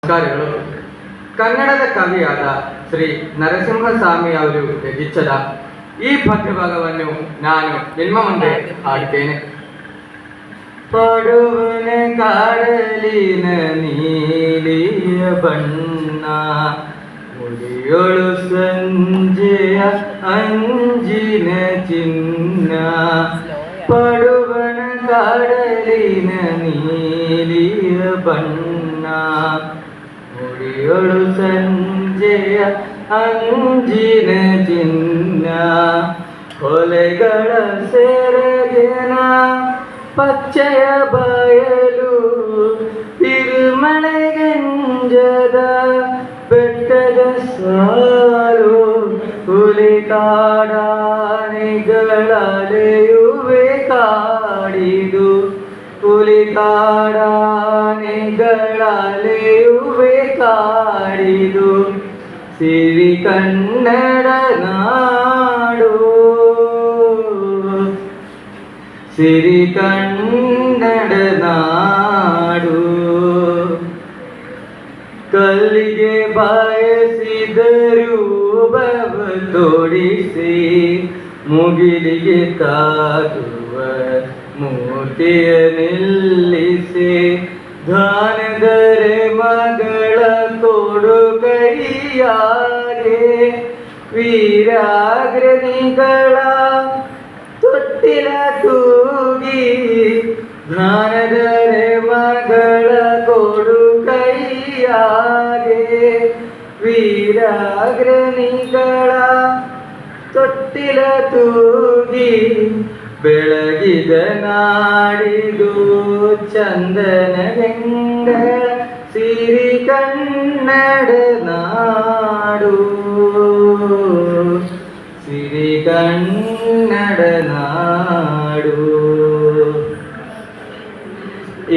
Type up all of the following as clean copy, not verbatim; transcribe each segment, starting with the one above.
ನಮಸ್ಕಾರಗಳು. ಕನ್ನಡದ ಕವಿಯಾದ ಶ್ರೀ ನರಸಿಂಹಸ್ವಾಮಿ ಅವರು ರಚಿಸಿದ ಈ ಪದ್ಯಭಾಗವನ್ನು ನಾನು ನಿಮ್ಮ ಮುಂದೆ ಹಾಡುತ್ತೇನೆ. ಪಡುವನ ಕಾಡಲಿನ ನೀಲಿಯ ಬಣ್ಣ, ಮುಡಿಯೊಳು ಸಂಜೆಯ ಅಂಜಿನ ಚಿನ್ನ. ಪಡುವನ ಕಾಡಲಿನ ನೀಲಿಯ ಬಣ್ಣ, ಮುಡಿಯೊಳು ಸಂಜೆಯ ಅಂಜಿನ ಚಿನ್ನ. ಹೊಲೆಗಳ ಸೆರಗಿನ ಪಚ್ಚೆಯ ಬಯಲು, ತಿರುಮಳೆಗಂಜದ ಬೆಟ್ಟದ ಸಾಲು. ಹುಲಿಕಾಡಾನೆಗಳಲೆಯುವೆ ಕಾಡಿದು, ಹುಲಿಕಾಡಾನೆಗಳಲೆಯುವೆ ಕಾಡಿದು. ಸಿರಿ ಕನ್ನಡ ನಾಡು, ಸಿರಿ ಕನ್ನಡ ನಾಡು. ಕಲ್ಲಿಗೆ ಬಯಸಿದರು ಬವ ತೋಡಿಸಿ, ಮುಗಿಲಿಗೆ ತಾಗುವ ಮೂರ್ತಿಯ ನಿಲ್ಲಿಸಿ. ಧಾನದರೆ ಮಗಳ ಕೊಡುಗೈಯಾಗೆ, ವೀರಾಗ್ರನಿಗಳ ತೊಟ್ಟಿಲ ತೂಗಿ. ಧಾನದರೆ ಮಗಳ ಕೊಡುಗೈಯಾಗೆ, ವೀರಾಗ್ರನಿಗಳ ತೊಟ್ಟಿಲ ತೂಗಿ. ಬೆಳಗಿದ ನಾಡಿದು ಚಂದನ ಗೆಂಗಳ, ಸಿರಿ ಕನ್ನಡ ನಾಡು, ಸಿರಿ ಕನ್ನಡ ನಾಡು.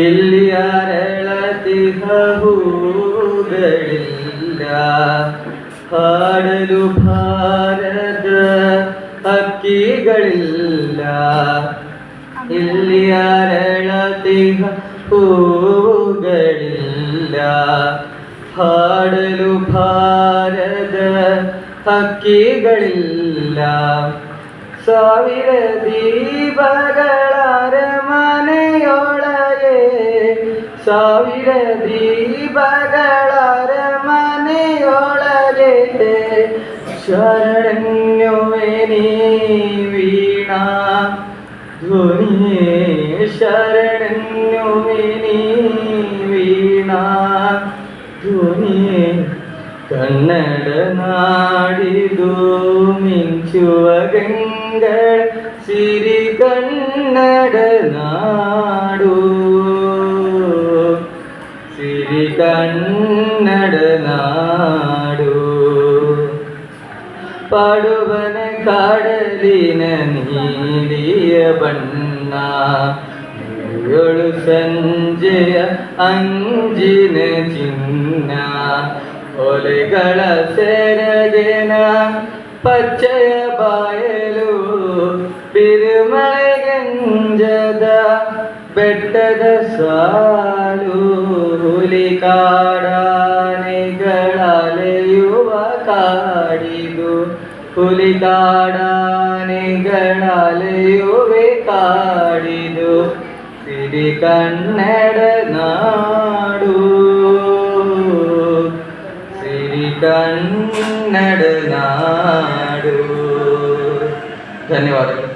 ಇಲ್ಲಿ ಅರಳತಿಹ ಹೂಗಳಿಲ್ಲ, ಹಾಡಲು ಭಾರದ ಹಕ್ಕಿಗಳಿಲ್ಲ. ಇಲ್ಲಿ ಅರಳತಿಹ ಹೂಗಳಿಲ್ಲ, ಹಾಡಲು ಭಾರದ ಹಕ್ಕಿಗಳಿಲ್ಲ. ಸಾವಿರ ದೀಪಗಳ ಅರಮನೆಯೊಳಗೆ, ಸಾವಿರ ದೀಪಗಳ ಅರಮನೆಯೊಳಗೆ. ಶರಣನ್ಯುವೆ ನೀ ವೀಣಾ ಧ್ವನಿಯೇ, ಶರಣನ್ಯುವೆ ನೀ ವೀಣಾ ಧ್ವನಿಯೇ. ಕನ್ನಡ ನಾಡಿದು ಮಿಂಚುವ ಗಂಗಳ, ಸಿರಿ ಕನ್ನಡ ನಾಡು, ಸಿರಿ ಕನ್ನಡ ನಾಡು. ಪಡುವನ ಕಾಡಲಿನ ನೀಲಿಯ ಬಣ್ಣ, ಮುಡಿಯೊಳು ಸಂಜೆಯ ಅಂಜಿನ ಚಿನ್ನ. ಹೊಲೆಗಳ ಸೆರಗಿನ ಪಚ್ಚೆಯ ಬಯಲು, ತಿರುಮಳೆಗಂಜದ ಬೆಟ್ಟದ ಸಾಲು. ಹುಲಿಕಾಡಾನೆಗಳಲೆಯುವ ಕಾಡಿದು, ಹುಲಿಕಾಡಾನೆಗಳಲೆಯುವೆ ಕಾಡಿದು. ಸಿರಿ ಕನ್ನಡ ನಾಡು, ಸಿರಿ ಕನ್ನಡ ನಾಡು. ಧನ್ಯವಾದಗಳು.